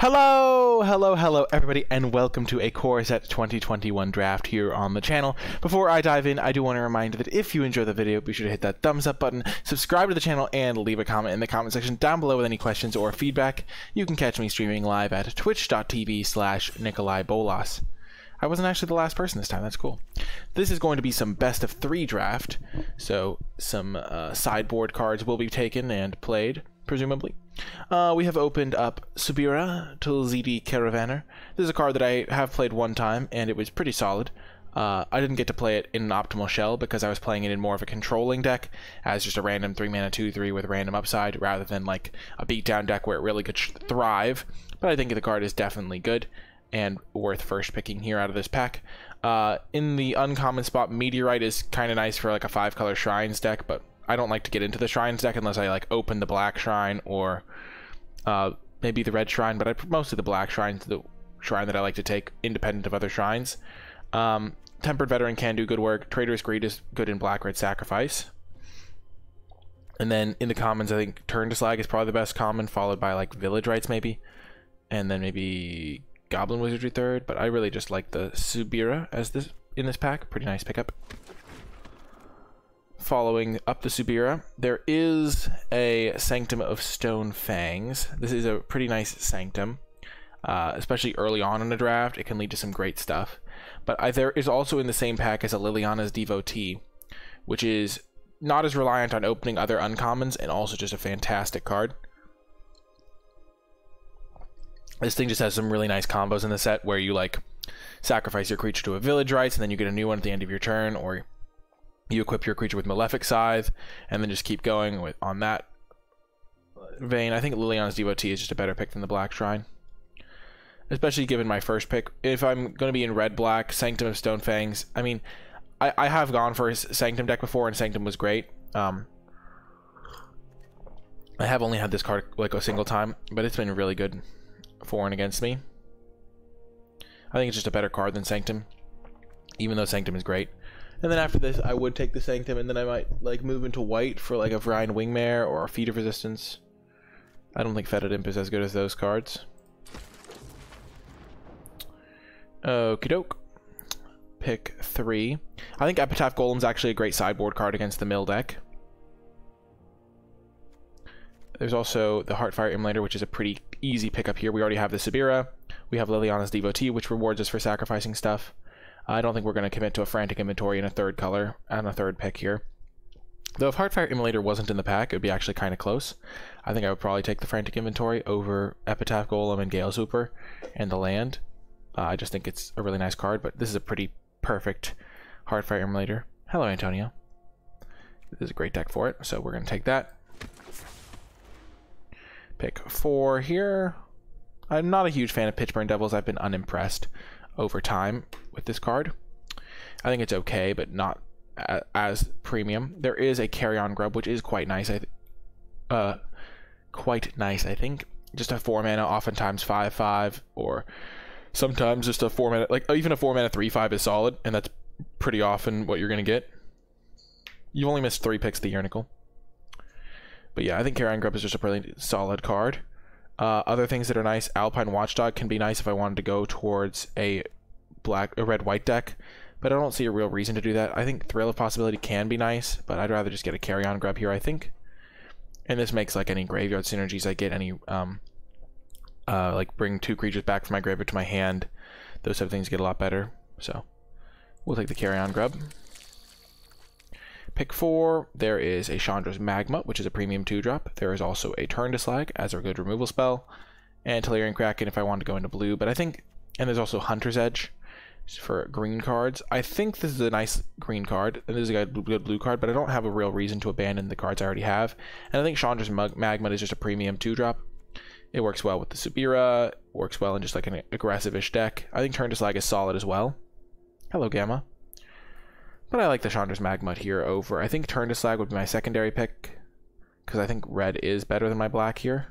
Hello everybody, and welcome to a Core Set 2021 draft here on the channel. Before I dive in, I do want to remind you that if you enjoy the video, be sure to hit that thumbs up button, subscribe to the channel, and leave a comment in the comment section down below with any questions or feedback. You can catch me streaming live at twitch.tv/NicolaiBolas. I wasn't actually the last person this time, that's cool. This is going to be some best of 3 draft, so some sideboard cards will be taken and played, presumably. We have opened up Subira Tulzidi Caravaner. This is a card that I have played one time, and it was pretty solid. I didn't get to play it in an optimal shell because I was playing it in more of a controlling deck as just a random 3-mana 2/3 with random upside rather than like a beatdown deck where it really could thrive. But I think the card is definitely good and worth first picking here out of this pack. In the uncommon spot, Meteorite is kind of nice for like a 5-color Shrines deck, but I don't like to get into the Shrines deck unless I like open the black Shrine or maybe the red Shrine, but mostly the black Shrine, the Shrine that I like to take independent of other Shrines. Tempered Veteran can do good work. Traitorous Greed is good in black-red Sacrifice. And then in the commons, I think Turn to Slag is probably the best common, followed by like Village Rites maybe, and then maybe Goblin Wizardry third, but I really just like the Subira as this in this pack. Pretty nice pickup. Following up the Subira, there is a Sanctum of Stone Fangs. This is a pretty nice Sanctum, especially early on in the draft. It can lead to some great stuff. But there is also in the same pack as a Liliana's Devotee, which is not as reliant on opening other uncommons and also just a fantastic card. This thing just has some really nice combos in the set where you like sacrifice your creature to a Village Rites and then you get a new one at the end of your turn, or you equip your creature with Malefic Scythe and then just keep going with on that vein. I think Liliana's Devotee is just a better pick than the Black Shrine, especially given my first pick. If I'm going to be in red-black, Sanctum of Stone Fangs, I mean, I have gone for a Sanctum deck before and Sanctum was great. I have only had this card like a single time, but it's been really good for and against me. I think it's just a better card than Sanctum, even though Sanctum is great. And then after this, I would take the Sanctum, and then I might like move into white for like a Vrian Wingmare or a Feat of Resistance. I don't think Fetid Imp is as good as those cards. Okie doke. Pick 3. I think Epitaph Golem's actually a great sideboard card against the mill deck. There's also the Heartfire Immolator, which is a pretty easy pickup here. We already have the Subira. We have Liliana's Devotee, which rewards us for sacrificing stuff. I don't think we're going to commit to a Frantic Inventory in a 3rd color and a 3rd pick here. Though if Heartfire Immolator wasn't in the pack, it would be actually kind of close. I think I would probably take the Frantic Inventory over Epitaph Golem and Gale Super and the land. I just think it's a really nice card, but this is a pretty perfect Heartfire Immolator. Hello, Antonio. This is a great deck for it, so we're going to take that. Pick 4 here. I'm not a huge fan of Pitchburn Devils. I've been unimpressed over time with this card. I think it's okay, but not as premium. There is a Carrion Grub, which is quite nice. Quite nice, I think. Just a 4 mana, oftentimes 5/5, or sometimes just a 4 mana, like even a 4 mana 3/5 is solid, and that's pretty often what you're gonna get. You've only missed 3 picks the year, Nickel. But yeah, I think Carrion Grub is just a really solid card. Other things that are nice, Alpine Watchdog can be nice if I wanted to go towards a red-white deck, but I don't see a real reason to do that. I think Thrill of Possibility can be nice, but I'd rather just get a Carrion Grub here, I think. And this makes like any graveyard synergies I get, any like bring 2 creatures back from my graveyard to my hand, those type of things get a lot better. So we'll take the Carrion Grub. Pick 4, there is a Chandra's Magma, which is a premium 2-drop. There is also a Turn to Slag as a good removal spell, and Tellurian Kraken if I want to go into blue. But I think, and there's also Hunter's Edge for green cards. I think this is a nice green card, and this is a good blue card, but I don't have a real reason to abandon the cards I already have. And I think Chandra's Magma is just a premium 2-drop. It works well with the Subira, works well in just like an aggressive-ish deck. I think Turn to Slag is solid as well. Hello, Gamma. But I like the Chandra's Magma here over. I think Turn to Slag would be my secondary pick, because I think red is better than my black here.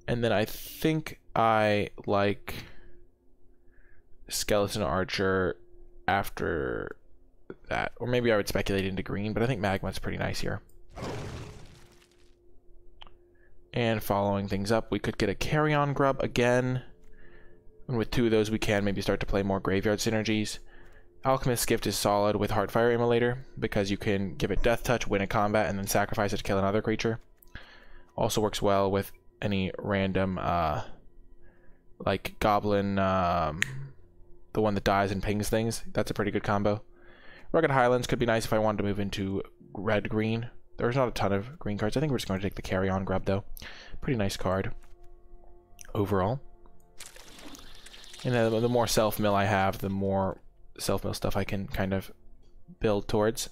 And then I think I like Skeleton Archer after that. Or maybe I would speculate into green, but I think Magma's pretty nice here. And following things up, we could get a Carrion Grub again. And with 2 of those, we can maybe start to play more graveyard synergies. Alchemist's Gift is solid with Heartfire Immolator because you can give it Death Touch, win a combat, and then sacrifice it to kill another creature. Also works well with any random, like Goblin, the one that dies and pings things. That's a pretty good combo. Rugged Highlands could be nice if I wanted to move into red-green. There's not a ton of green cards. I think we're just going to take the Carrion Grub, though. Pretty nice card overall. And then the more self-mill I have, the more self-mill stuff I can kind of build towards.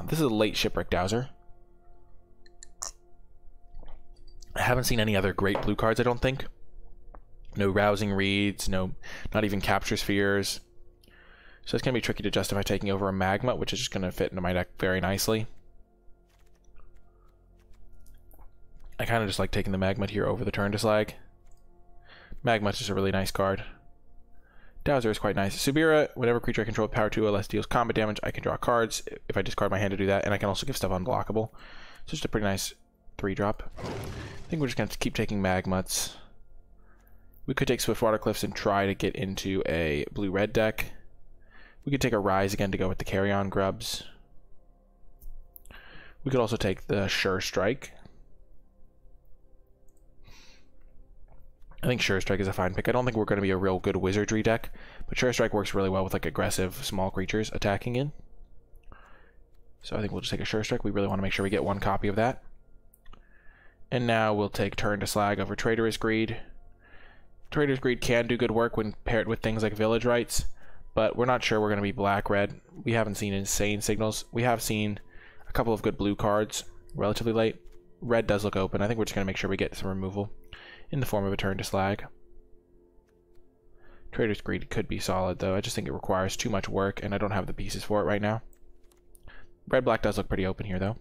This is a late Shipwreck Dowser. I haven't seen any other great blue cards, I don't think. No Rousing Reeds, no, not even Capture Spheres. So it's going to be tricky to justify taking over a Magma, which is just going to fit into my deck very nicely. I kind of just like taking the Magma here over the Turn to Slag. Magma is just a really nice card. Dowser is quite nice. Subira, whenever creature I control with power 2 or less deals combat damage, I can draw cards if I discard my hand to do that, and I can also give stuff unblockable. So just a pretty nice 3-drop. I think we're just going to keep taking Magmuts. We could take Swiftwater Cliffs and try to get into a blue-red deck. We could take a Rise again to go with the Carrion Grubs. We could also take the Sure Strike. I think Sure Strike is a fine pick. I don't think we're going to be a real good wizardry deck, but Sure Strike works really well with like aggressive small creatures attacking in. So I think we'll just take a Sure Strike. We really want to make sure we get 1 copy of that. And now we'll take Turn to Slag over Traitorous Greed. Traitorous Greed can do good work when paired with things like Village Rites, but we're not sure we're going to be black-red. We haven't seen insane signals. We have seen a couple of good blue cards relatively late. Red does look open. I think we're just going to make sure we get some removal in the form of a Turn to Slag. Traitorous Greed could be solid, though. I just think it requires too much work, and I don't have the pieces for it right now. Red-black does look pretty open here, though.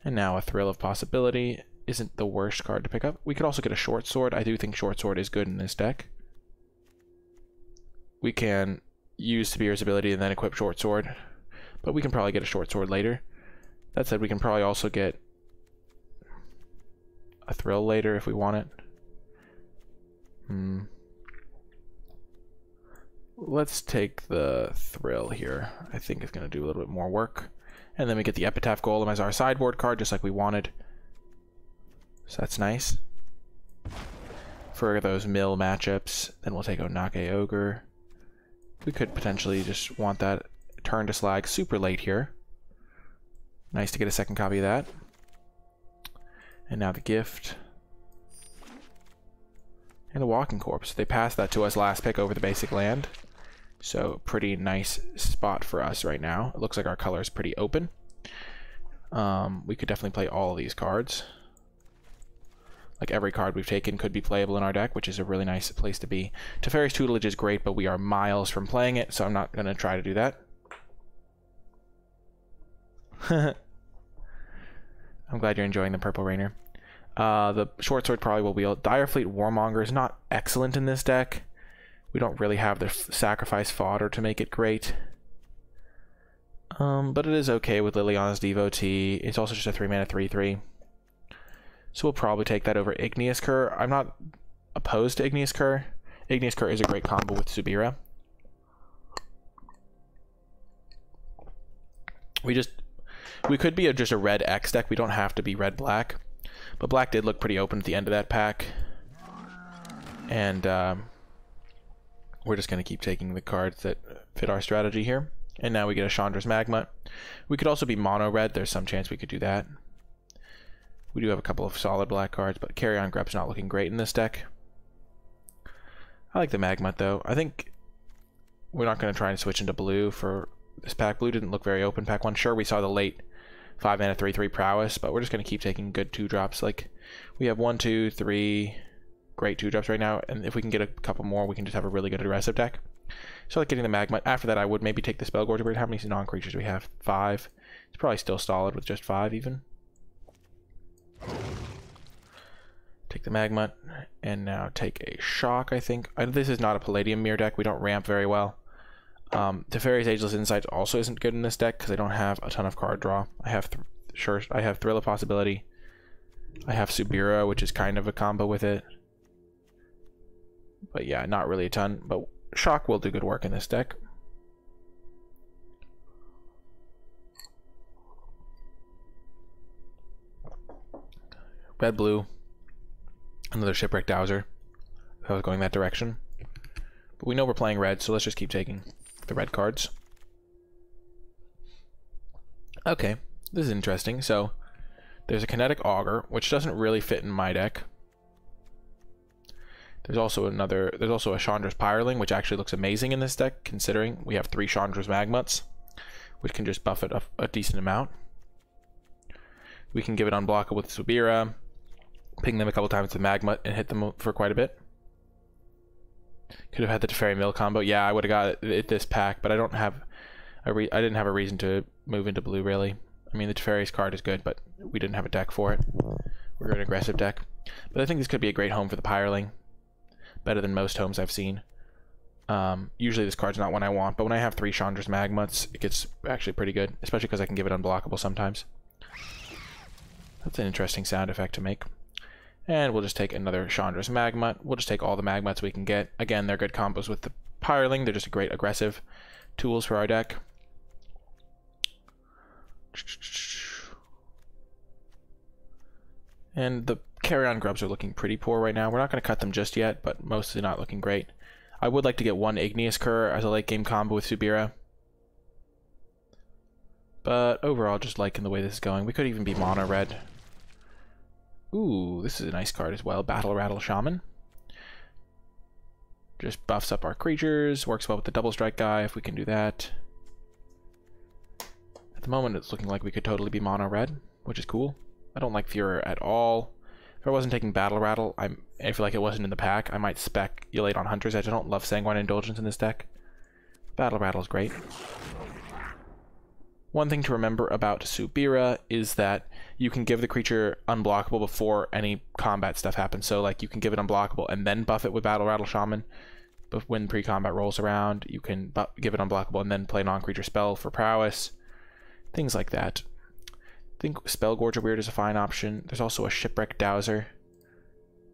And now a Thrill of Possibility isn't the worst card to pick up. We could also get a Short Sword. I do think Short Sword is good in this deck. We can use Sabir's ability and then equip Short Sword, but we can probably get a Short Sword later. That said, we can probably also get a Thrill later if we want it. Let's take the Thrill here. I think it's going to do a little bit more work. And then we get the Epitaph Golem as our sideboard card, just like we wanted. So that's nice. For those mill matchups, then we'll take Onake Ogre. We could potentially just want that Turn to Slag super late here. Nice to get a second copy of that. And now the Gift. And the Walking Corpse. They passed that to us last pick over the basic land. So pretty nice spot for us right now. It looks like our color is pretty open. We could definitely play all of these cards. Like every card we've taken could be playable in our deck, which is a really nice place to be. Teferi's Tutelage is great, but we are miles from playing it, so I'm not going to try to do that. I'm glad you're enjoying the Purple Rainer. The Short Sword probably will wield. Direfleet Warmonger is not excellent in this deck. We don't really have the sacrifice fodder to make it great. But it is okay with Liliana's Devotee. It's also just a 3-mana 3/3. So we'll probably take that over Igneous Cur. I'm not opposed to Igneous Cur. Igneous Cur is a great combo with Subira. We could be just a red X deck. We don't have to be red-black. But black did look pretty open at the end of that pack. And we're just going to keep taking the cards that fit our strategy here. And now we get a Chandra's Magma. We could also be mono-red. There's some chance we could do that. We do have a couple of solid black cards, but Carrion Grub's not looking great in this deck. I like the Magma, though. I think we're not going to try and switch into blue for this pack. Blue didn't look very open pack 1. Sure, we saw the late 5-mana 3/3 prowess, but we're just going to keep taking good 2-drops. Like, we have 1, 2, 3 great 2-drops right now, and if we can get a couple more, we can just have a really good aggressive deck. So I like getting the Magma. After that, I would maybe take the Spellgorger Bird. How many non-creatures do we have? 5. It's probably still solid with just 5 even. Take the Magma, and now take a Shock, I think. This is not a Palladium Mirror deck. We don't ramp very well. Teferi's Ageless Insight also isn't good in this deck because I don't have a ton of card draw. I have Thrill of Possibility, I have Subira, which is kind of a combo with it. But yeah, not really a ton. But Shock will do good work in this deck. Red, blue. Another Shipwreck Dowser. If I was going that direction. But we know we're playing red, so let's just keep taking the red cards. Okay, this is interesting. So, there's a Kinetic Augur, which doesn't really fit in my deck. There's also a Chandra's Pyreling, which actually looks amazing in this deck, considering we have 3 Chandra's Magmuts, which can just buff it a decent amount. We can give it unblockable with Subira, ping them a couple times with Magmut, and hit them for quite a bit. Could have had the Teferi Mill combo. Yeah, I would have got it this pack, but I didn't have a reason to move into blue, really. I mean, the Teferi's card is good, but we didn't have a deck for it. We're an aggressive deck. But I think this could be a great home for the Pyreling. Better than most homes I've seen. Usually this card's not one I want, but when I have 3 Chandra's Magmuts, it gets actually pretty good, especially because I can give it unblockable sometimes. That's an interesting sound effect to make. And we'll just take another Chandra's Magmut. We'll just take all the Magmuts we can get. Again, they're good combos with the Pyreling. They're just a great aggressive tools for our deck. And the Carrion Grubs are looking pretty poor right now. We're not going to cut them just yet, but mostly not looking great. I would like to get one Igneous Cur as a late game combo with Subira. But overall, just liking the way this is going. We could even be mono red. Ooh, this is a nice card as well. Battle Rattle Shaman. Just buffs up our creatures. Works well with the double strike guy if we can do that. At the moment, it's looking like we could totally be mono red, which is cool. I don't like Furor at all. If I wasn't taking Battle Rattle, I feel like it wasn't in the pack, I might speculate on Hunter's Edge. I don't love Sanguine Indulgence in this deck. Battle Rattle is great. One thing to remember about Subira is that you can give the creature unblockable before any combat stuff happens. So like you can give it unblockable and then buff it with Battle Rattle Shaman. But when pre-combat rolls around, you can give it unblockable and then play non-creature spell for prowess. Things like that. I think Spellgorger Weird is a fine option. There's also a Shipwreck Dowser.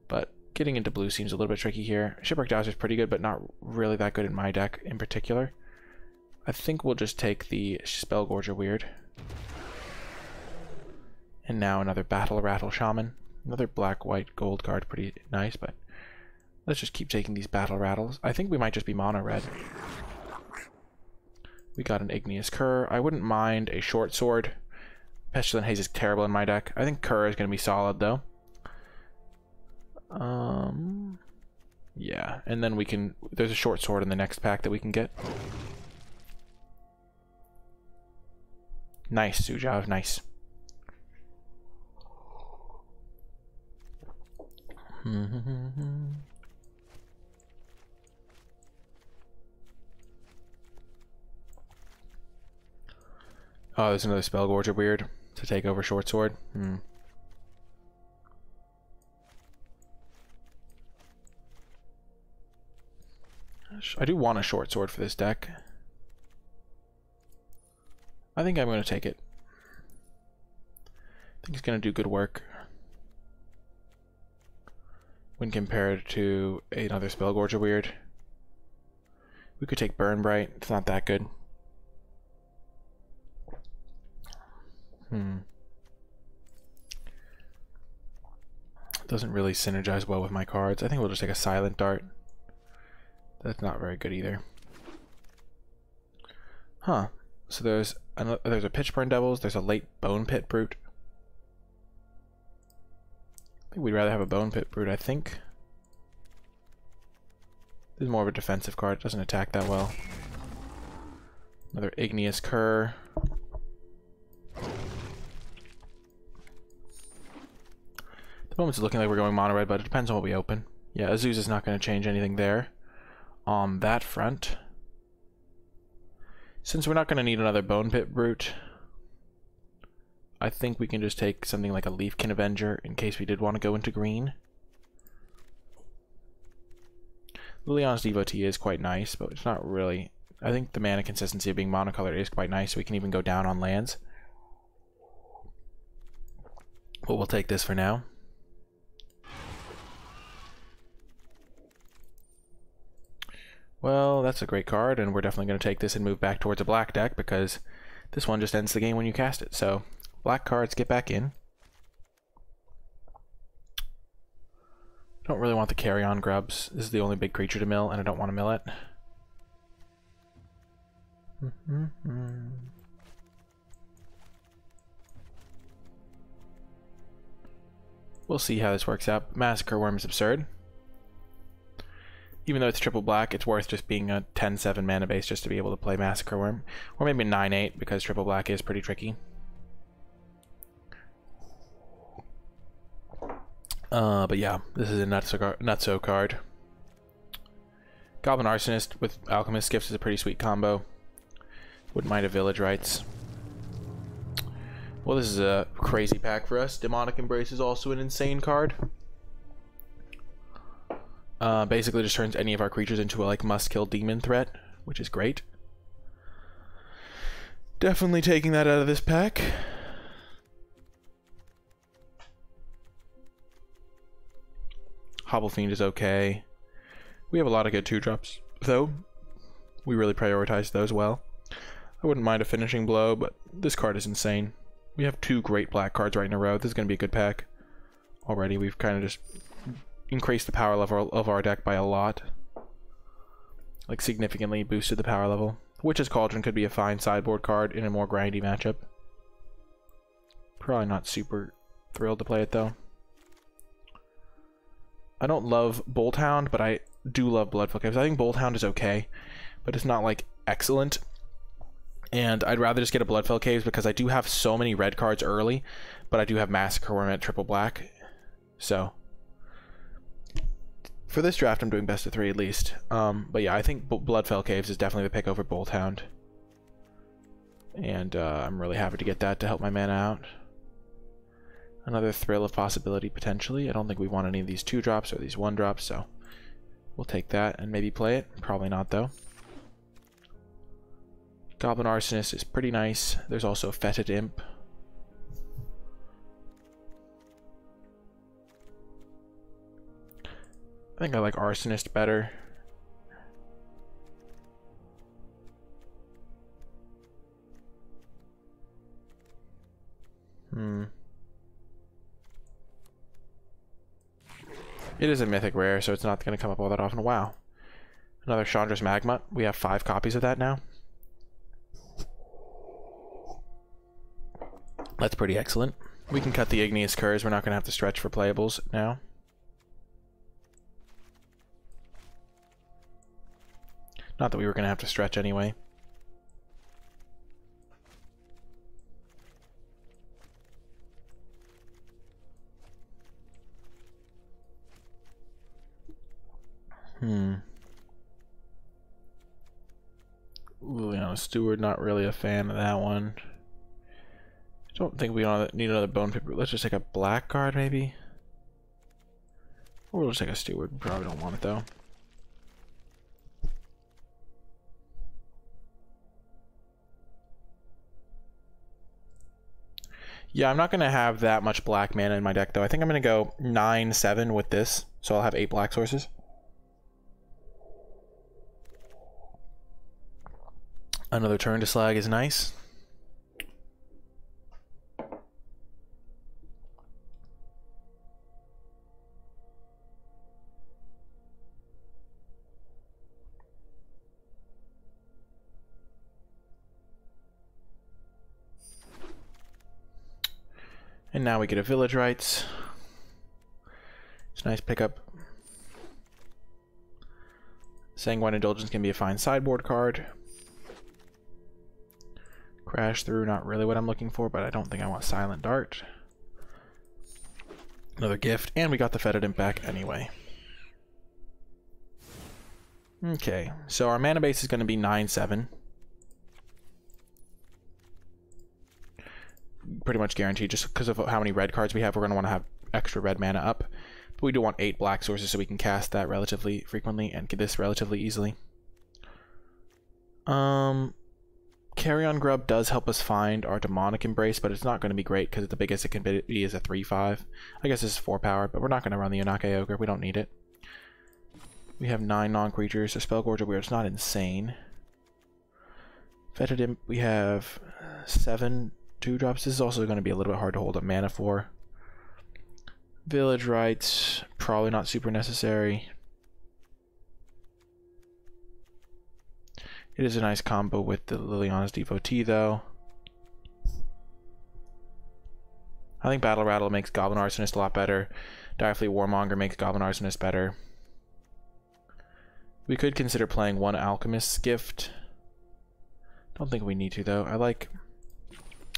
But getting into blue seems a little bit tricky here. Shipwreck Dowser is pretty good, but not really that good in my deck in particular. I think we'll just take the Spellgorger Weird. And now another Battle Rattle Shaman. Another black, white, gold card. Pretty nice, but let's just keep taking these Battle Rattles. I think we might just be mono red. We got an Igneous Cur. I wouldn't mind a Short Sword. Pestilent Haze is terrible in my deck. I think Cur is going to be solid, though. Yeah, and then we can... There's a Short Sword in the next pack that we can get. Nice, Sujav, nice. Oh, there's another Spellgorger Weird to take over Short Sword. I do want a Short Sword for this deck. I think I'm going to take it. I think it's going to do good work when compared to another Spellgorger Weird. We could take Burn Bright. It's not that good. Doesn't really synergize well with my cards. I think we'll just take a Silent Dart. That's not very good either. Huh. So there's a Pitchburn Devils, there's a late Bone Pit Brute. I think we'd rather have a Bone Pit Brute, I think. This is more of a defensive card, it doesn't attack that well. Another Igneous Cur. At the moment it's looking like we're going mono red, but it depends on what we open. Yeah, Azusa's not going to change anything there on that front. Since we're not going to need another Bone Pit Brute, I think we can just take something like a Leafkin Avenger in case we did want to go into green. Liliana's Devotee is quite nice, but it's not really... I think the mana consistency of being monocolored is quite nice, so we can even go down on lands. But we'll take this for now. Well, that's a great card, and we're definitely going to take this and move back towards a black deck, because this one just ends the game when you cast it. So, black cards get back in. Don't really want the carry-on grubs. This is the only big creature to mill, and I don't want to mill it. We'll see how this works out. Massacre Worm is absurd. Even though it's triple black, it's worth just being a 10-7 mana base just to be able to play Massacre Worm. Or maybe 9-8, because triple black is pretty tricky. But yeah, this is a nutso card. Goblin Arsonist with Alchemist Gifts is a pretty sweet combo. Wouldn't mind a Village Rites. Well, this is a crazy pack for us. Demonic Embrace is also an insane card. Basically just turns any of our creatures into a like must-kill demon threat, which is great. Definitely taking that out of this pack. Hobble Fiend is okay. We have a lot of good 2-drops, though. We really prioritize those well. I wouldn't mind a Finishing Blow, but this card is insane. We have 2 great black cards right in a row. This is going to be a good pack. Already, we've kind of just increased the power level of our deck by a lot. Like, significantly boosted the power level. Witch's Cauldron could be a fine sideboard card in a more grindy matchup. Probably not super thrilled to play it, though. I don't love Bolthound, but I do love Bloodfell Caves. I think Bolthound is okay, but it's not, like, excellent. And I'd rather just get a Bloodfell Caves because I do have so many red cards early, but I do have Massacre Worm at triple black. So, for this draft, I'm doing best of 3 at least. But yeah, I think Bloodfell Caves is definitely the pick over Bolthound. And I'm really happy to get that to help my mana out. Another Thrill of Possibility, potentially. I don't think we want any of these 2-drops or these 1-drops, so we'll take that and maybe play it. Probably not, though. Goblin Arsonist is pretty nice. There's also Fetid Imp. I think I like Arsonist better. It is a mythic rare, so it's not going to come up all that often. Wow. Another Chandra's Magma. We have 5 copies of that now. That's pretty excellent. We can cut the Igneous Curse. We're not going to have to stretch for playables now. Not that we were going to have to stretch anyway. Liliana Steward, not really a fan of that one. I don't think we need another Bone Paper. Let's just take a black card, maybe? Or we'll just take a Steward. Probably don't want it, though. Yeah, I'm not going to have that much black mana in my deck, though. I think I'm going to go 9-7 with this, so I'll have 8 black sources. Another turn to Slag is nice. And now we get a Village Rites. It's a nice pickup. Sanguine Indulgence can be a fine sideboard card. Crash Through, not really what I'm looking for, but I don't think I want Silent Dart. Another gift, and we got the Fetid Imp back anyway. Okay, so our mana base is going to be 9-7. Pretty much guaranteed, just because of how many red cards we have, we're going to want to have extra red mana up. But we do want 8 black sources so we can cast that relatively frequently and get this relatively easily. Carrion Grub does help us find our Demonic Embrace, but it's not going to be great because the biggest it can be is a 3/5. I guess this is 4 power, but we're not going to run the Yanake Ogre. We don't need it. We have 9 non-creatures, so Spellgorger Weird is not insane. Fetid Imp, we have 7 2-drops. This is also going to be a little bit hard to hold up mana for. Village Rites, probably not super necessary. It is a nice combo with the Liliana's Devotee, though. I think Battle Rattle makes Goblin Arsonist a lot better. Direfleet Warmonger makes Goblin Arsonist better. We could consider playing 1 Alchemist's Gift. Don't think we need to, though.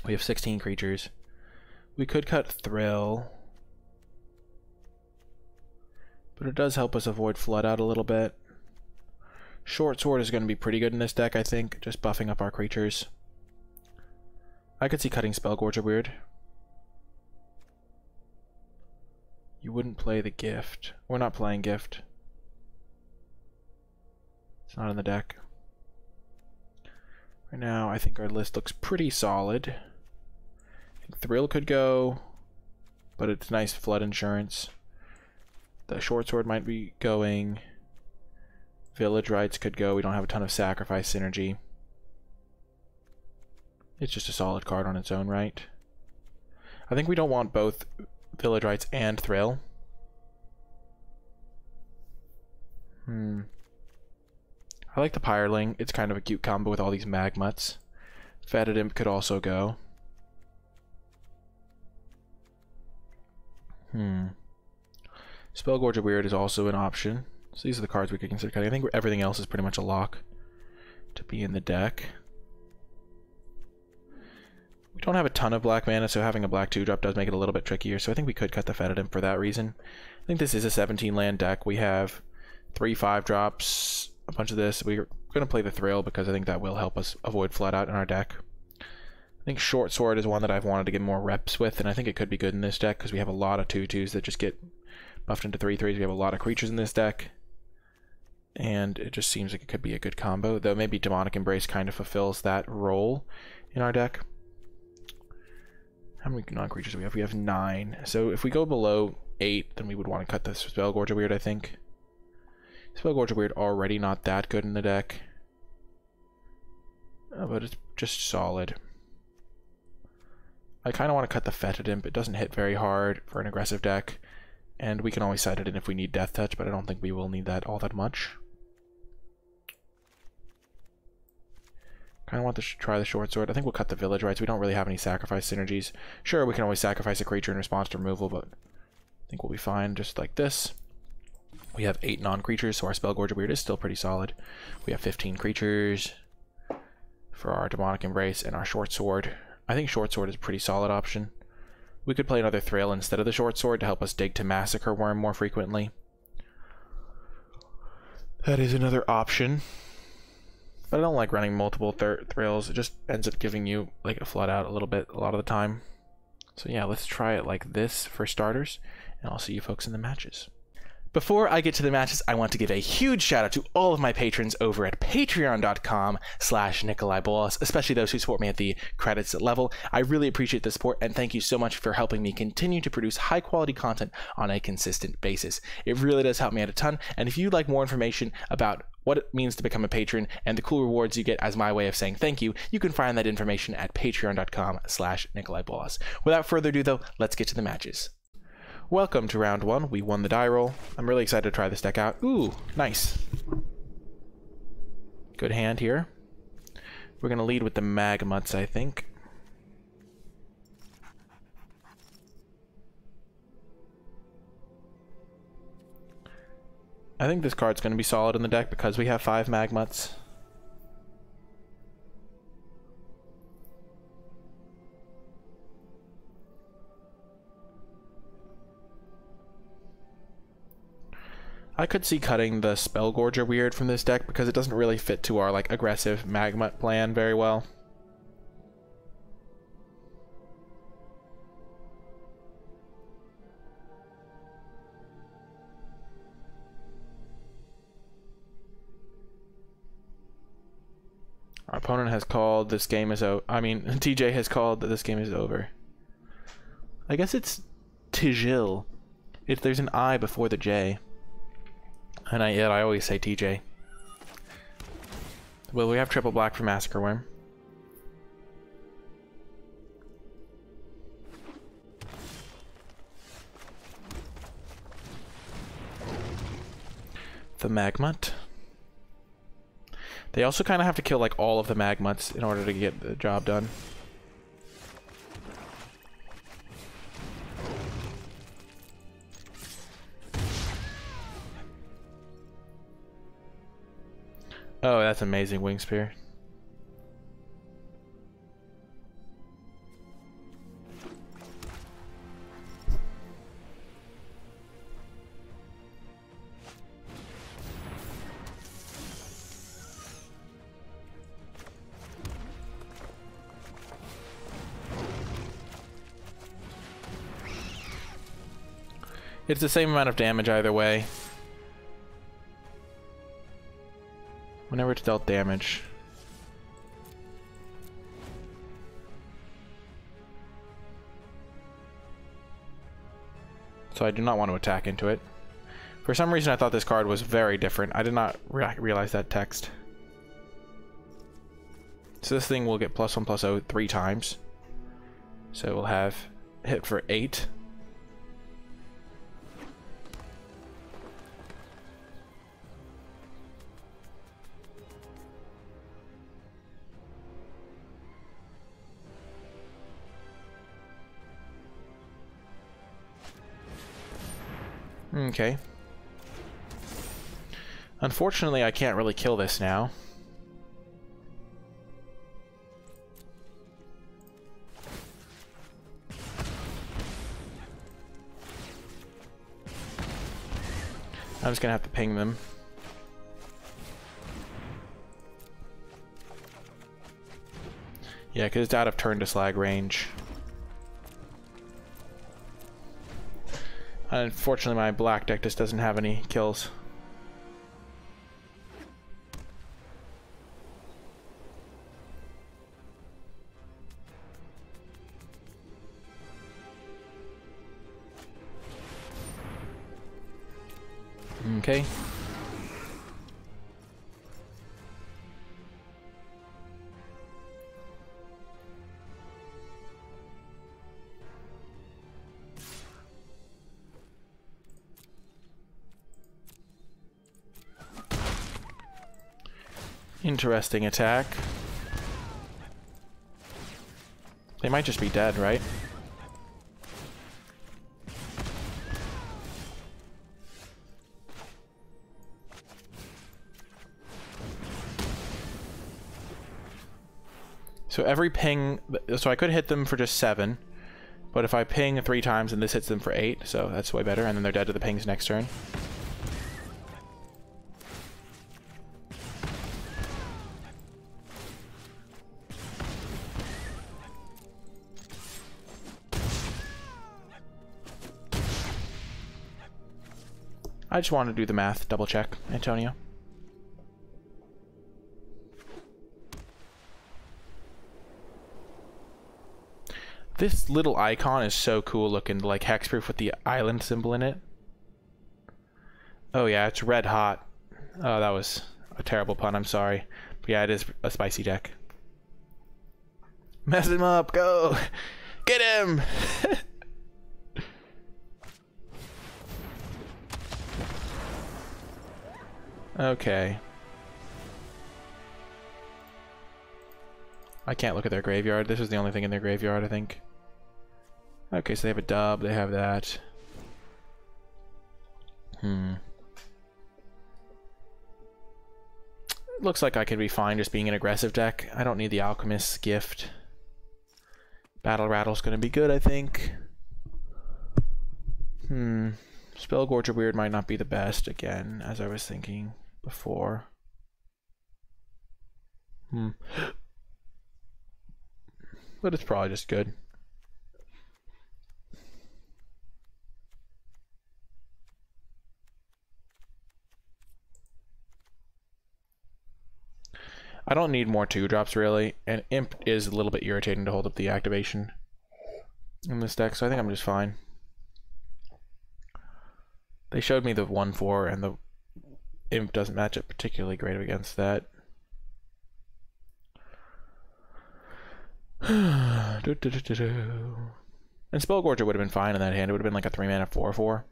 We have 16 creatures. We could cut Thrill. But it does help us avoid Flood Out a little bit. Short Sword is going to be pretty good in this deck, I think. Just buffing up our creatures. I could see cutting Spellgorger Weird. You wouldn't play the Gift. We're not playing Gift. It's not in the deck. Right now, I think our list looks pretty solid. I think Thrill could go, but it's nice flood insurance. The Short Sword might be going. Village Rites could go. We don't have a ton of sacrifice synergy. It's just a solid card on its own right. I think we don't want both Village Rites and Thrill. I like the Pyreling. It's kind of a cute combo with all these Magmuts. Fetid Imp could also go. Spellgorger Weird is also an option. So these are the cards we could consider cutting. I think everything else is pretty much a lock to be in the deck. We don't have a ton of black mana, so having a black 2-drop does make it a little bit trickier. So I think we could cut the Fetid Imp for that reason. I think this is a 17 land deck. We have 3 5-drops, a bunch of this. We're going to play the Thrill because I think that will help us avoid Flood Out in our deck. I think Short Sword is one that I've wanted to get more reps with, and I think it could be good in this deck because we have a lot of 2/2s that just get buffed into 3/3s. We have a lot of creatures in this deck, and it just seems like it could be a good combo, though maybe Demonic Embrace kind of fulfills that role in our deck. How many non-creatures do we have? We have 9. So if we go below 8, then we would want to cut the Spellgorger Weird, I think. Spellgorger Weird already not that good in the deck. But it's just solid. I kind of want to cut the Fetid Imp. It doesn't hit very hard for an aggressive deck. And we can always set it in if we need Death Touch, but I don't think we will need that all that much. Kind of want to try the Short Sword. I think we'll cut the Village Rites. We don't really have any sacrifice synergies. Sure, we can always sacrifice a creature in response to removal, but I think we'll be fine just like this. We have 8 non-creatures, so our Spellgorger Weird is still pretty solid. We have 15 creatures for our Demonic Embrace and our Short Sword. I think Short Sword is a pretty solid option. We could play another Thrill instead of the Short Sword to help us dig to Massacre Worm more frequently. That is another option. But I don't like running multiple Thrills. It just ends up giving you like a Flood Out a little bit a lot of the time. So yeah, let's try it like this for starters, and I'll see you folks in the matches. Before I get to the matches, I want to give a huge shout out to all of my patrons over at patreon.com/NicolaiBolas, especially those who support me at the credits level. I really appreciate the support, and thank you so much for helping me continue to produce high quality content on a consistent basis. It really does help me out a ton, and if you'd like more information about what it means to become a patron and the cool rewards you get as my way of saying thank you, you can find that information at patreon.com/NicolaiBolas. Without further ado though, let's get to the matches. Welcome to round 1. We won the die roll. I'm really excited to try this deck out. Ooh, nice. Good hand here. We're going to lead with the Magmuts, I think. I think this card's going to be solid in the deck because we have 5 Magmuts. I could see cutting the Spellgorger Weird from this deck because it doesn't really fit to our like aggressive Magmut plan very well. Our opponent has called this game is over. I mean, TJ has called that this game is over. I guess it's Tijil. There's an I before the J. And I always say TJ. Will we have triple black for Massacre Worm? The Magmut. They also kind of have to kill like all of the Magmuts in order to get the job done. Oh, that's amazing, Wing Spear. It's the same amount of damage either way. Whenever it's dealt damage. So I do not want to attack into it. For some reason I thought this card was very different. I did not realize that text. So this thing will get +1/+0 3 times. So we'll have hit for 8. Okay. Unfortunately, I can't really kill this now. I'm just gonna have to ping them. Yeah, because it's out of turn to slag range. Unfortunately, my black deck just doesn't have any kills. Okay. Interesting attack. They might just be dead, right? So every ping, so I could hit them for just 7, but if I ping 3 times and this hits them for 8, so that's way better, and then they're dead to the pings next turn. I just want to do the math, double check, Antonio. This little icon is so cool looking, like hexproof with the island symbol in it. Oh yeah, it's red hot. Oh, that was a terrible pun, I'm sorry. But yeah, it is a spicy deck. Mess him up, go! Get him! Okay. I can't look at their graveyard. This is the only thing in their graveyard, I think. Okay, so they have a dub, they have that. Looks like I could be fine just being an aggressive deck. I don't need the Alchemist's Gift. Battle Rattle's gonna be good, I think. Spellgorger Weird might not be the best, again, as I was thinking before. But it's probably just good. I don't need more 2-drops really, and Imp is a little bit irritating to hold up the activation in this deck, so I think I'm just fine. They showed me the 1/4 and the Imp doesn't match up particularly great against that. And Spellgorger would have been fine in that hand. It would have been like a 3-mana 4/4.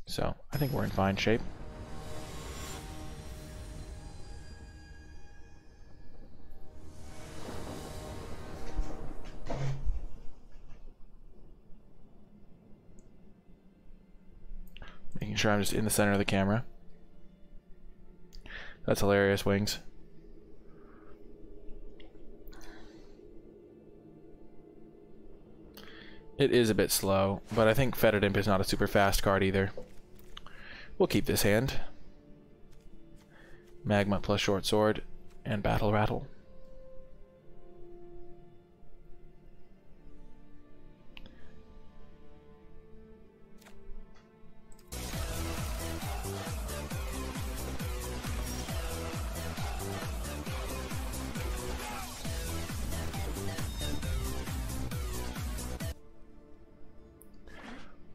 So I think we're in fine shape. Making sure I'm just in the center of the camera. That's hilarious, Wings. It is a bit slow, but I think Fetid Imp is not a super fast card either. We'll keep this hand. Magma plus Short Sword and Battle Rattle.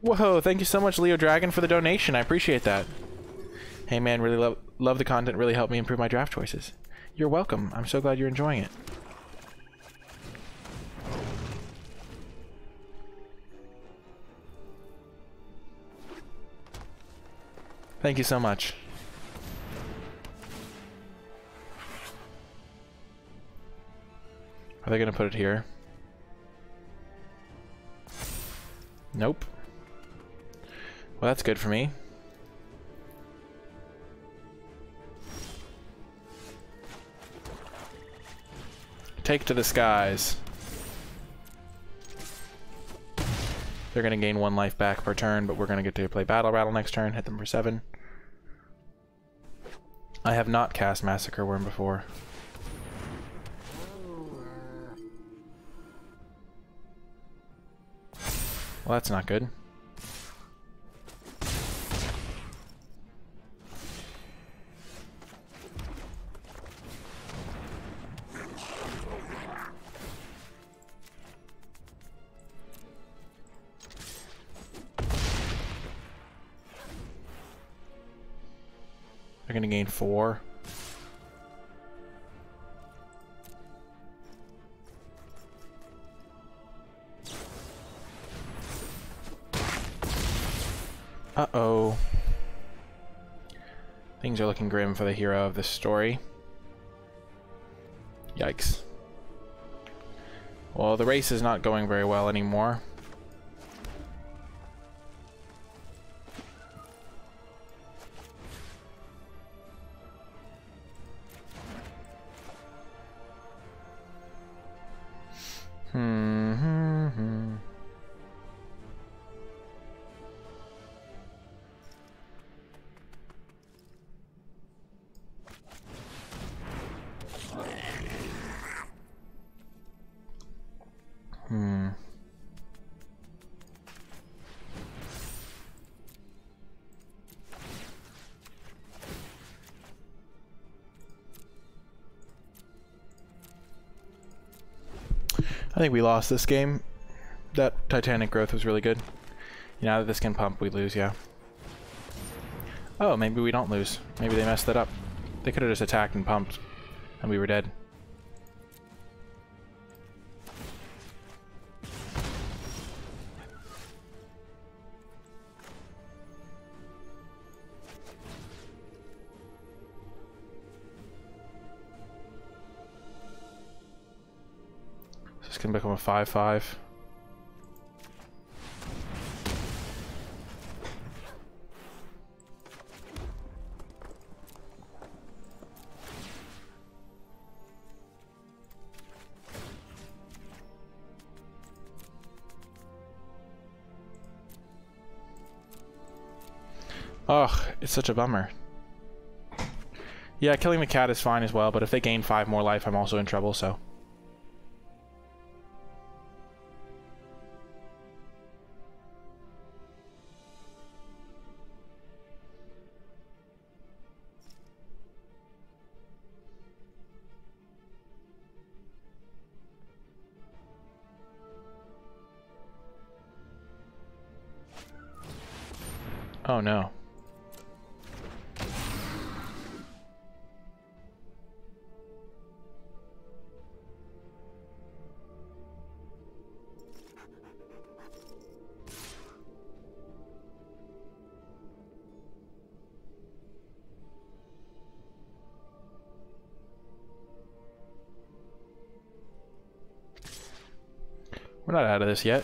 Whoa, thank you so much, Leo Dragon, for the donation. I appreciate that. Hey man, really love the content, really helped me improve my draft choices. You're welcome. I'm so glad you're enjoying it. Thank you so much. Are they gonna put it here? Nope. Well, that's good for me. Take to the skies. They're going to gain 1 life back per turn, but we're going to get to play Battle Rattle next turn, hit them for 7. I have not cast Massacre Worm before. Well, that's not good. They're going to gain 4. Uh-oh. Things are looking grim for the hero of this story. Yikes. Well, the race is not going very well anymore. I think we lost this game. That Titanic growth was really good. Now that this can pump, we lose, yeah. Oh, maybe we don't lose. Maybe they messed that up. They could have just attacked and pumped, and we were dead. This can become a 5/5. Ugh, it's such a bummer. Yeah, killing the cat is fine as well, but if they gain 5 more life, I'm also in trouble, so... Oh no. We're not out of this yet.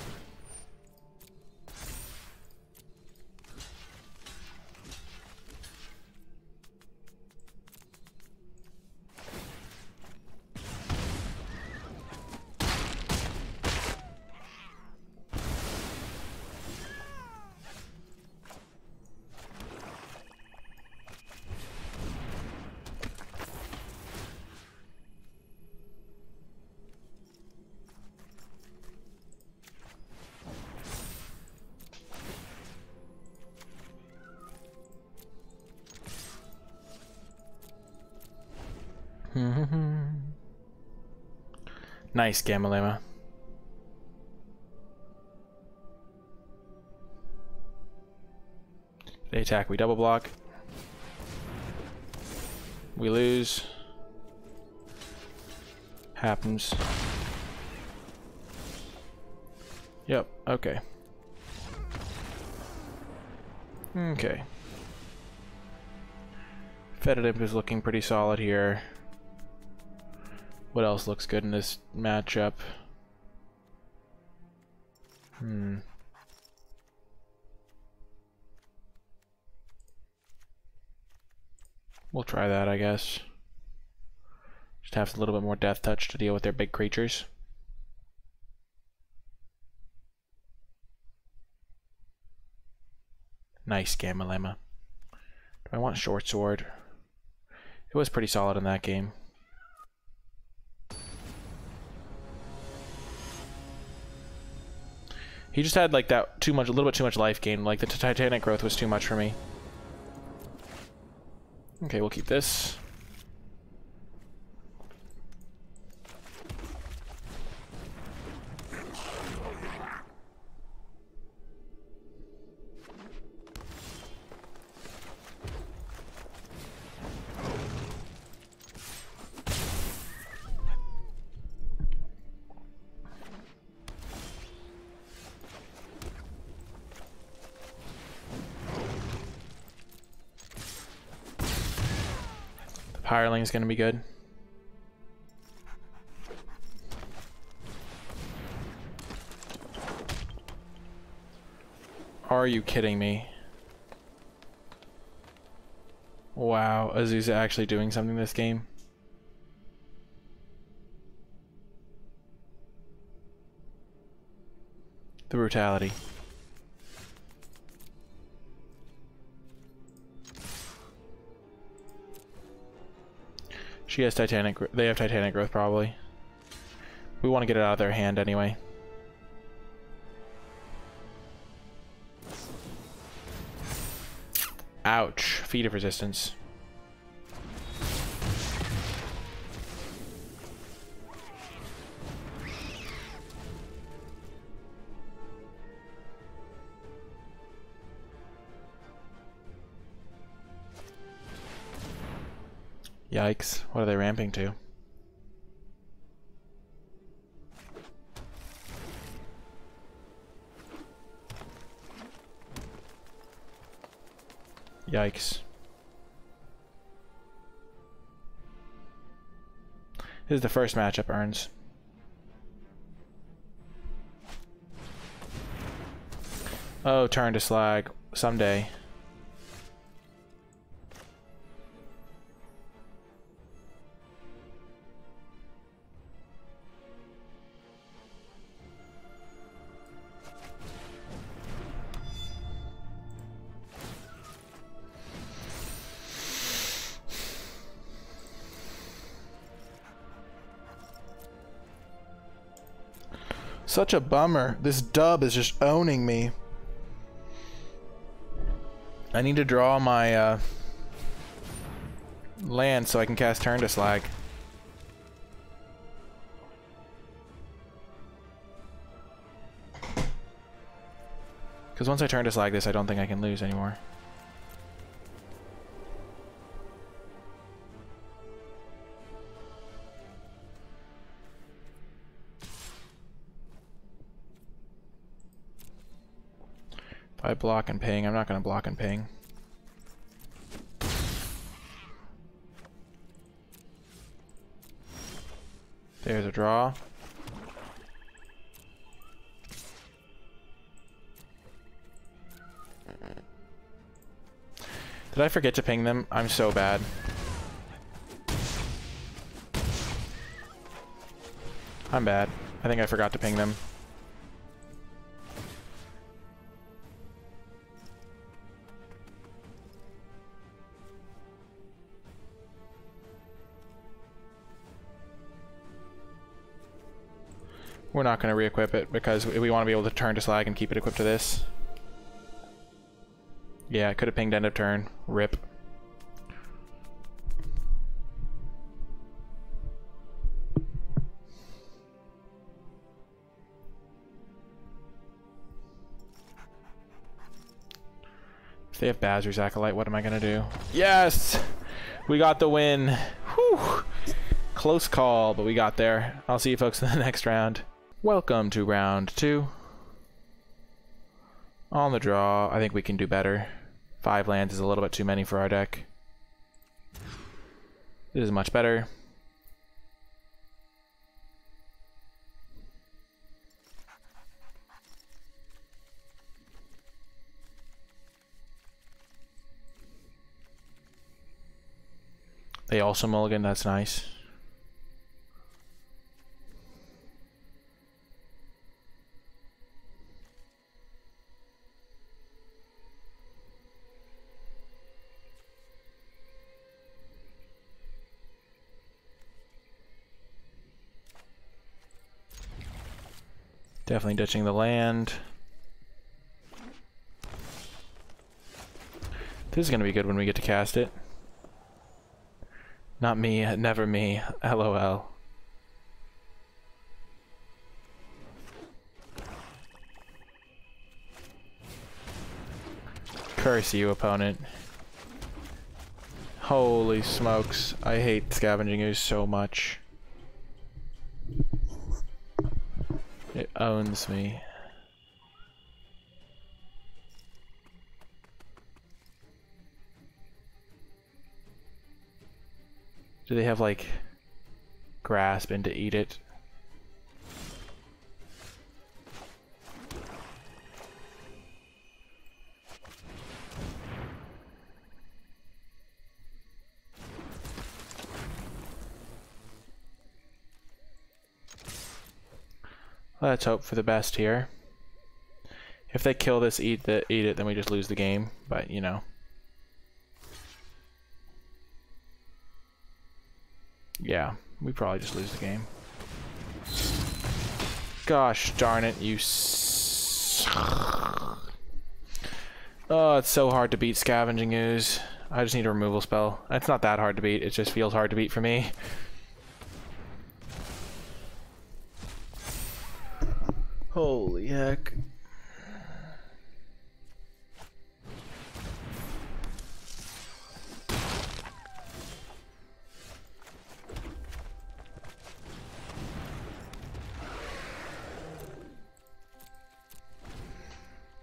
Nice, Gamma Lama. They attack, we double block. We lose. Happens. Yep, okay. Okay. Federative is looking pretty solid here. What else looks good in this matchup? We'll try that, I guess. Just have a little bit more death touch to deal with their big creatures. Nice, Gamma Lemma. Do I want Short Sword? It was pretty solid in that game. He just had like that a little bit too much life gain. Like the Titanic growth was too much for me. Okay, we'll keep this. Hireling is going to be good. Are you kidding me? Wow, Azusa actually doing something this game. The brutality. She has Titanic. They have Titanic growth, probably. We want to get it out of their hand anyway. Ouch. Feet of resistance. Yikes. What are they ramping to? Yikes. This is the first matchup, Earns. Oh, turn to slag. Someday. Such a bummer. This dub is just owning me. I need to draw my land so I can cast Turn to Slag. Because once I Turn to Slag this, I don't think I can lose anymore. I block and ping. I'm not going to block and ping. There's a draw. Did I forget to ping them? I'm so bad. I'm bad. I think I forgot to ping them. We're not going to re-equip it because we want to be able to turn to slag and keep it equipped to this. Yeah, I could have pinged end of turn. Rip. If they have Bazer's Acolyte, what am I going to do? Yes! We got the win. Whew! Close call, but we got there. I'll see you folks in the next round. Welcome to round 2. On the draw, I think we can do better. 5 lands is a little bit too many for our deck. This is much better. They also mulligan, that's nice. Definitely ditching the land. This is going to be good when we get to cast it. Not me, never me. LOL. Curse you, opponent. Holy smokes. I hate Scavenging Ooze so much. It owns me. Do they have, like, grasp and to eat it? Let's hope for the best here. If they kill this, eat it, then we just lose the game. But, you know. Yeah, we probably just lose the game. Gosh darn it, you Oh, it's so hard to beat Scavenging Ooze. I just need a removal spell. It's not that hard to beat, it just feels hard to beat for me. Holy heck.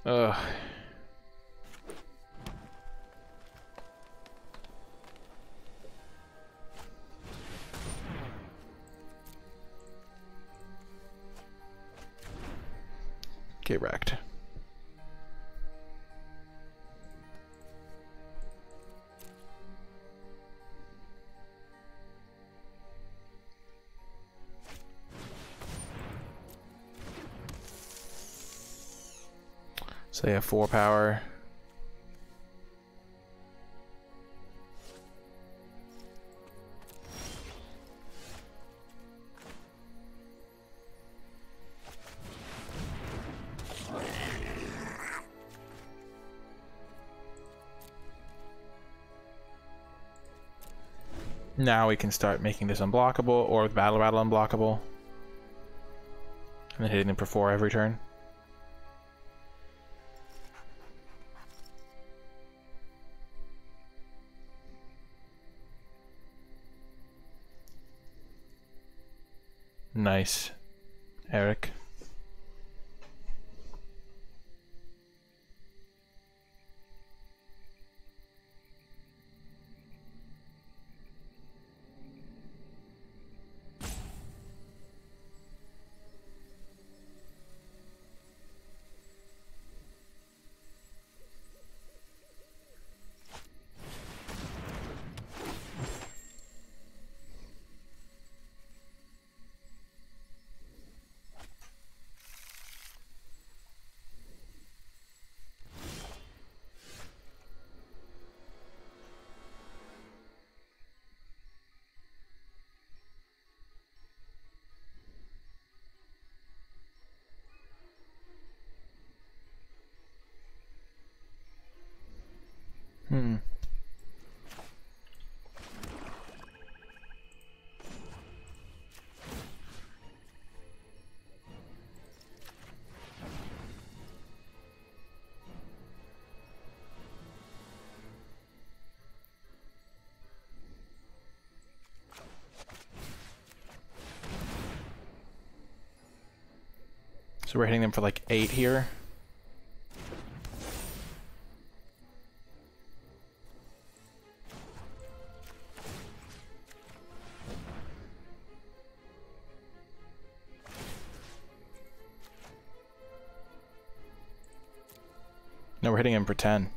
Ugh. Get wrecked. So they have 4 power. Now we can start making this unblockable, or battle unblockable. And then hitting them for 4 every turn. Nice, Eric. Hmm. So we're hitting them for like 8 here. No, we're hitting him for 10.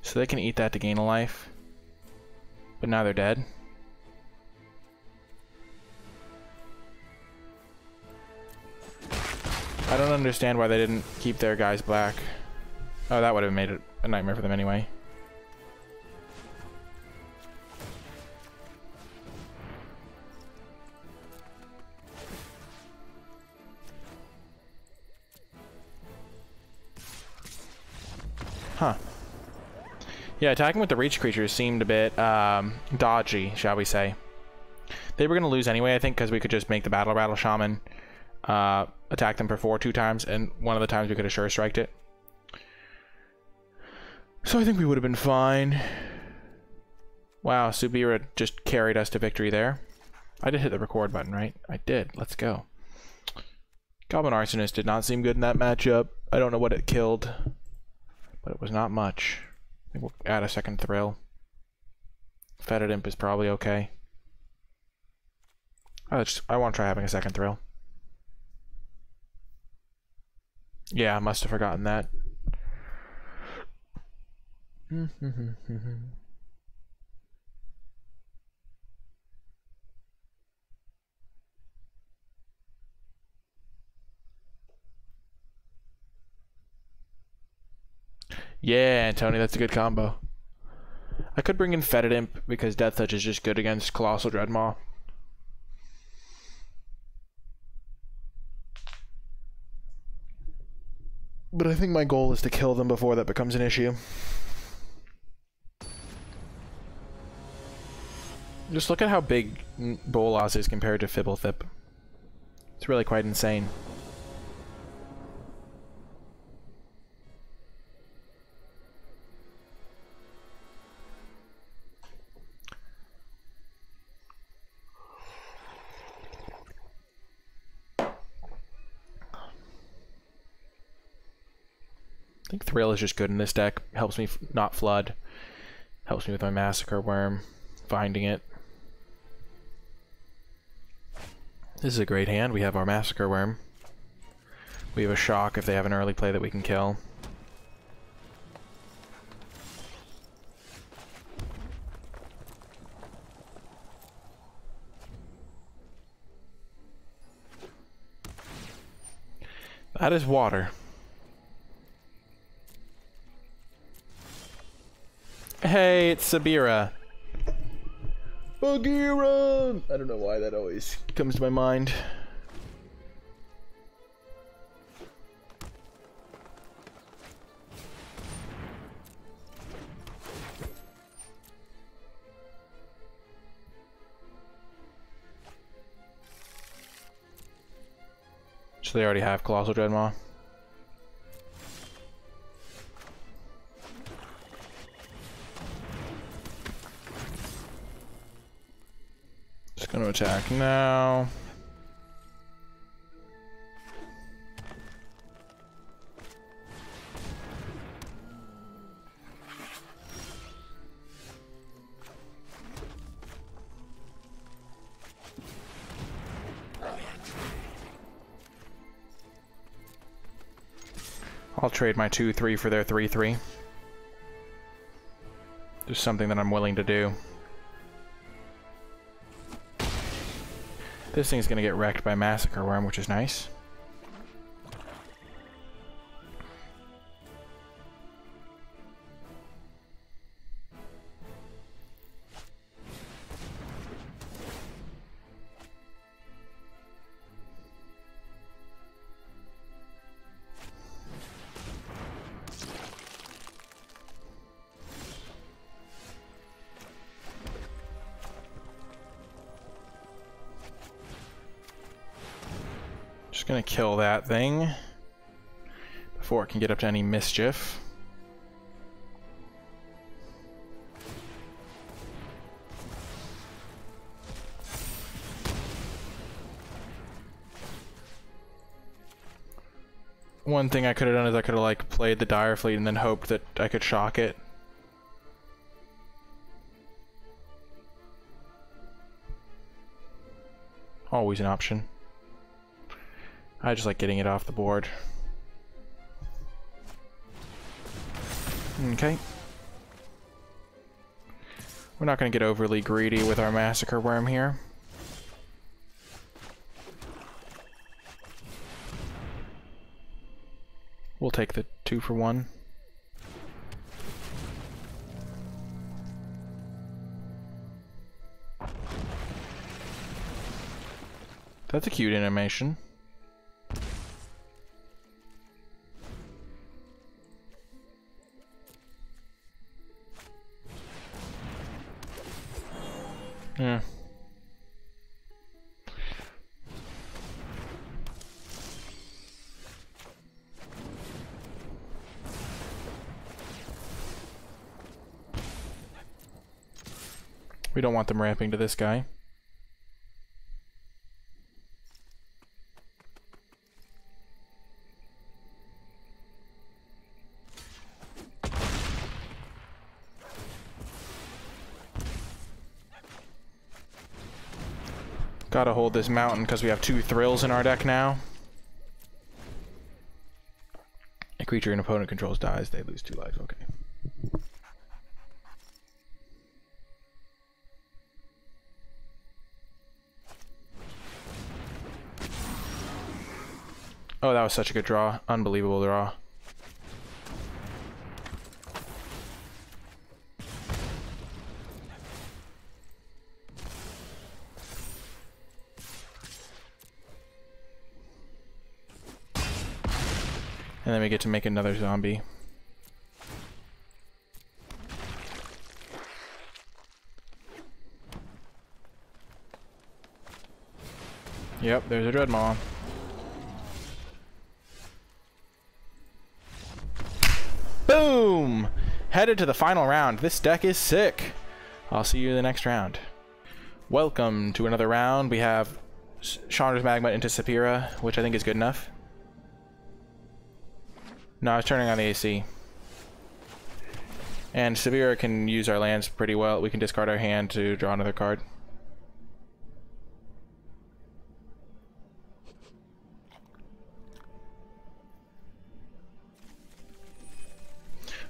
So they can eat that to gain a life. But now they're dead. I don't understand why they didn't keep their guys black. Oh, that would have made it a nightmare for them anyway. Huh. Yeah, attacking with the reach creatures seemed a bit dodgy, shall we say. They were going to lose anyway, I think, because we could just make the Battle Shaman attack them for 4 2 times, and one of the times we could have sure striked it. So I think we would have been fine. Wow, Subira just carried us to victory there. I did hit the record button, right? I did. Let's go. Goblin Arsonist did not seem good in that matchup. I don't know what it killed, but it was not much. I think we'll add a second thrill. Fetid Imp is probably okay. I want to try having a second thrill. Yeah, I must have forgotten that. Yeah, Tony, that's a good combo. I could bring in Fetid Imp because Death Touch is just good against Colossal Dreadmaw. But I think my goal is to kill them before that becomes an issue. Just look at how big Bolas is compared to Fibblethip. It's really quite insane. I think Thrill is just good in this deck. Helps me not flood. Helps me with my Massacre Worm. Finding it. This is a great hand. We have our Massacre Worm. We have a Shock if they have an early play that we can kill. That is water. Hey, it's Subira. Bagheera! I don't know why that always comes to my mind. So they already have Colossal Dreadmaw. Just gonna attack now. I'll trade my 2-3 for their 3-3. Just something that I'm willing to do. This thing's gonna get wrecked by Massacre Worm, which is nice. Just gonna kill that thing before it can get up to any mischief. One thing I could have done is I could have like played the Dire Fleet and then hoped that I could shock it. Always an option. I just like getting it off the board. Okay. We're not going to get overly greedy with our Massacre Worm here. We'll take the 2-for-1. That's a cute animation. Yeah. We don't want them ramping to this guy. Gotta hold this mountain because we have 2 thrills in our deck now. A creature an opponent controls dies, they lose 2 lives. Okay. Oh, that was such a good draw. Unbelievable draw. And then we get to make another zombie. Yep, there's a Dreadmaw. Boom! Headed to the final round. This deck is sick. I'll see you in the next round. Welcome to another round. We have Chandra's Magma into Sapira, which I think is good enough. No, I was turning on the AC. And Sapira can use our lands pretty well. We can discard our hand to draw another card.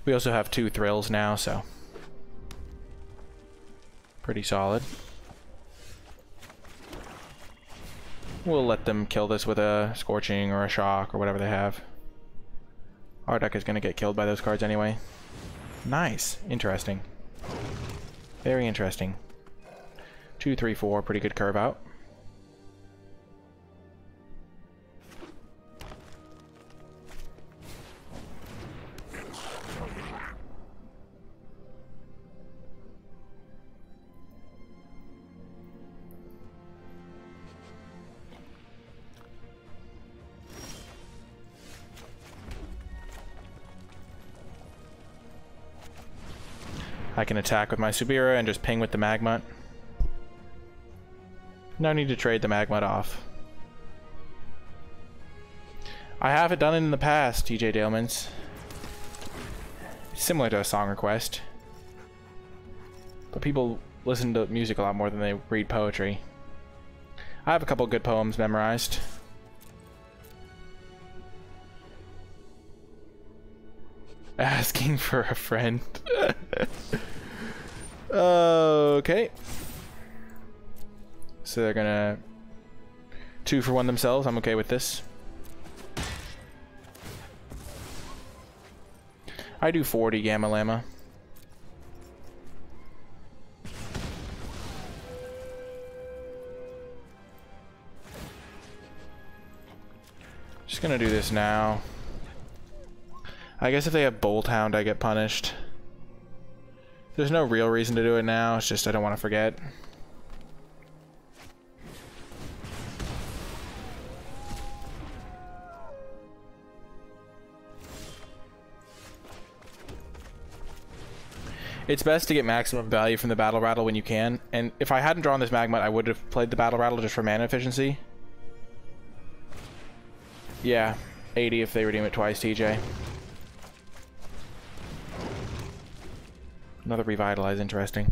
We also have 2 thrills now, so pretty solid. We'll let them kill this with a Scorching or a Shock or whatever they have. Our deck is going to get killed by those cards anyway. Nice. Interesting. Very interesting. 2, 3, 4. Pretty good curve out. I can attack with my Subira and just ping with the Magmut. No need to trade the Magmut off. I have it done in the past, TJ Dalemans. Similar to a song request. But people listen to music a lot more than they read poetry. I have a couple good poems memorized. Asking for a friend. Okay. So they're gonna 2 for 1 themselves. I'm okay with this. I do 40 Gamma Llama. Just gonna do this now. I guess if they have Bolt Hound, I get punished. There's no real reason to do it now, it's just I don't want to forget. It's best to get maximum value from the Battle Rattle when you can, and if I hadn't drawn this Magmut, I would have played the Battle Rattle just for mana efficiency. Yeah, 80 if they redeem it twice, TJ. Another Revitalize, interesting.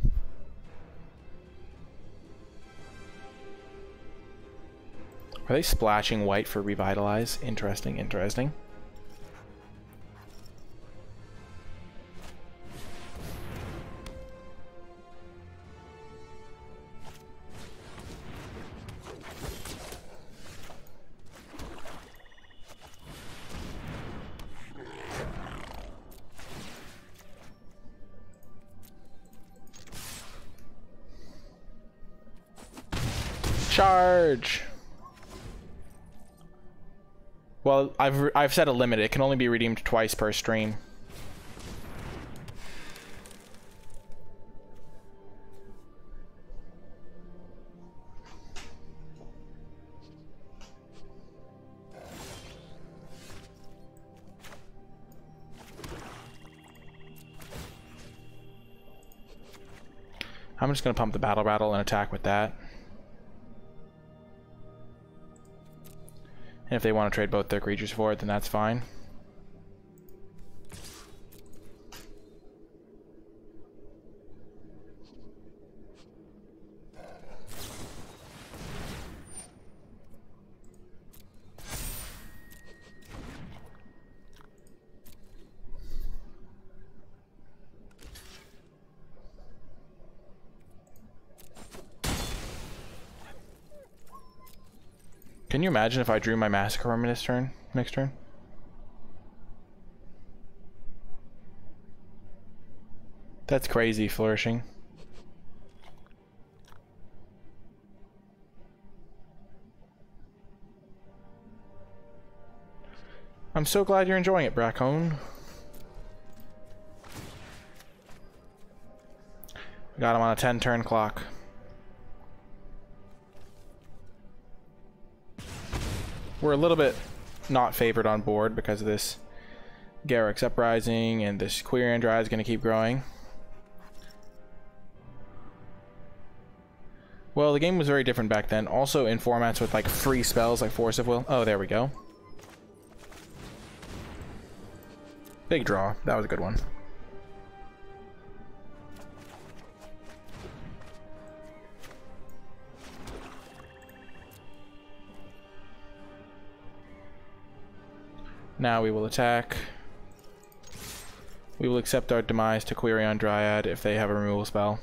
Are they splashing white for Revitalize? Interesting, interesting. Charge! Well, I've set a limit. It can only be redeemed twice per stream. I'm just gonna pump the Battle Rattle and attack with that. And if they want to trade both their creatures for it, then that's fine. Can you imagine if I drew my Massacre Army this turn, next turn? That's crazy, Flourishing. I'm so glad you're enjoying it, Brackone. Got him on a 10-turn clock. We're a little bit not favored on board because of this Garruk's Uprising, and this Queer Andrei is going to keep growing. Well, the game was very different back then. Also in formats with like free spells like Force of Will. Oh, there we go. Big draw. That was a good one. Now we will attack. We will accept our demise to Quirion Dryad if they have a removal spell.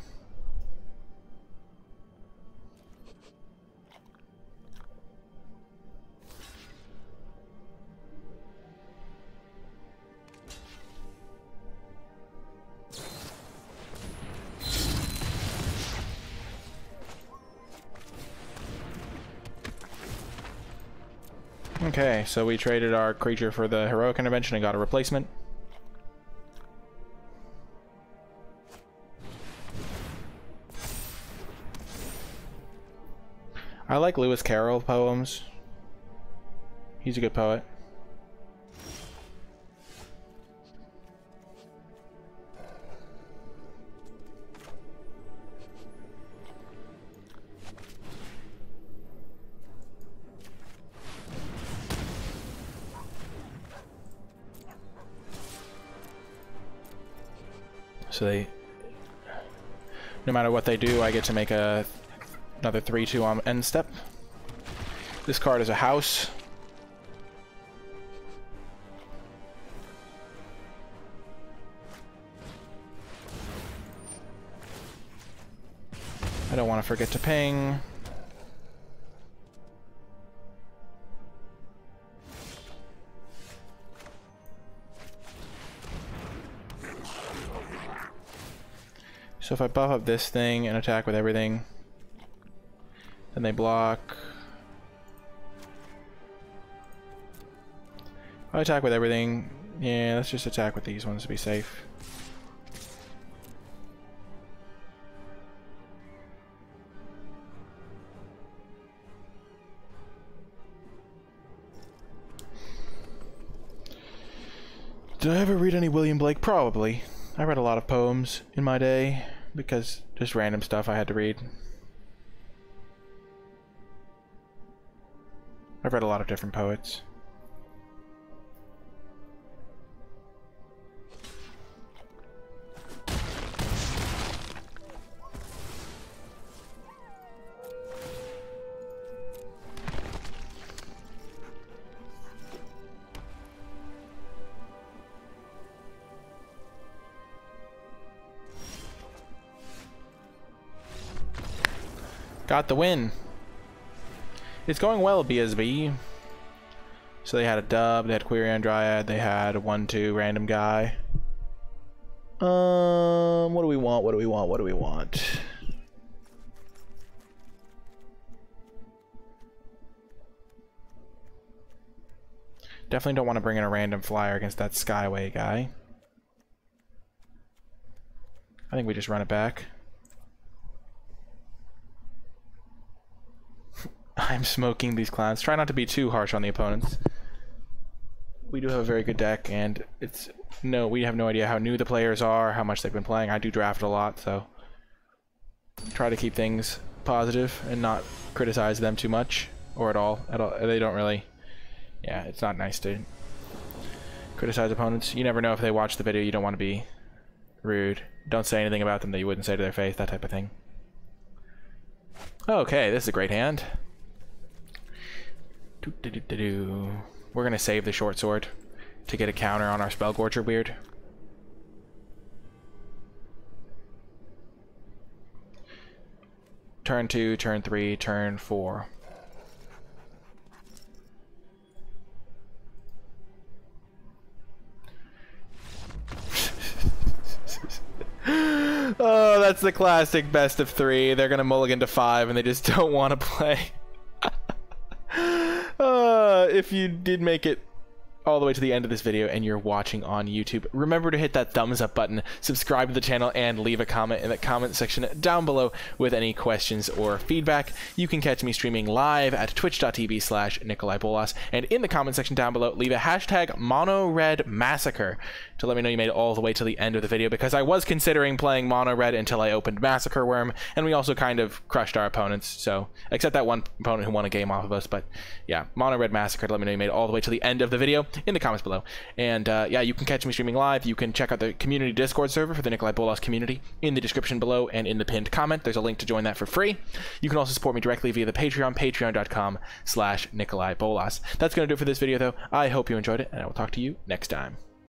Okay, so we traded our creature for the Heroic Intervention and got a replacement. I like Lewis Carroll poems. He's a good poet. So they, no matter what they do, I get to make another 3/2 on end step. This card is a house. So I don't want to forget to ping. So if I buff up this thing and attack with everything, then they block. If I attack with everything, yeah, let's just attack with these ones to be safe. Did I ever read any William Blake? Probably. I read a lot of poems in my day because just random stuff I had to read. I've read a lot of different poets. Got the win. It's going well, BSB. So they had a dub, they had Quirion Dryad, they had a 1-2 random guy. What do we want? What do we want? What do we want? Definitely don't want to bring in a random flyer against that Skyway guy. I think we just run it back. I'm smoking these clowns. Try not to be too harsh on the opponents. We do have a very good deck, and we have no idea how new the players are, how much they've been playing. I do draft a lot, so try to keep things positive and not criticize them too much, or at all. They don't really. Yeah, it's not nice to criticize opponents. You never know if they watch the video. You don't want to be rude. Don't say anything about them that you wouldn't say to their face, that type of thing. Okay, this is a great hand. We're gonna save the short sword to get a counter on our Spellgorger weird. Turn 2, turn 3, turn 4. Oh, that's the classic best of 3. They're gonna mulligan to 5 and they just don't want to play. If you did make it all the way to the end of this video and you're watching on YouTube, remember to hit that thumbs up button, subscribe to the channel, and leave a comment in the comment section down below with any questions or feedback. You can catch me streaming live at twitch.tv/NicolaiBolas, and in the comment section down below, leave a hashtag MonoRedMassacre to let me know you made it all the way to the end of the video, because I was considering playing Mono Red until I opened Massacre Worm, and we also kind of crushed our opponents, so except that one opponent who won a game off of us. But yeah, Mono Red Massacre to let me know you made it all the way to the end of the video in the comments below. And yeah, you can catch me streaming live. You can check out the community Discord server for the NicolaiBolas community in the description below and in the pinned comment. There's a link to join that for free. You can also support me directly via the Patreon, patreon.com/NicolaiBolas. That's going to do it for this video, though. I hope you enjoyed it, and I will talk to you next time.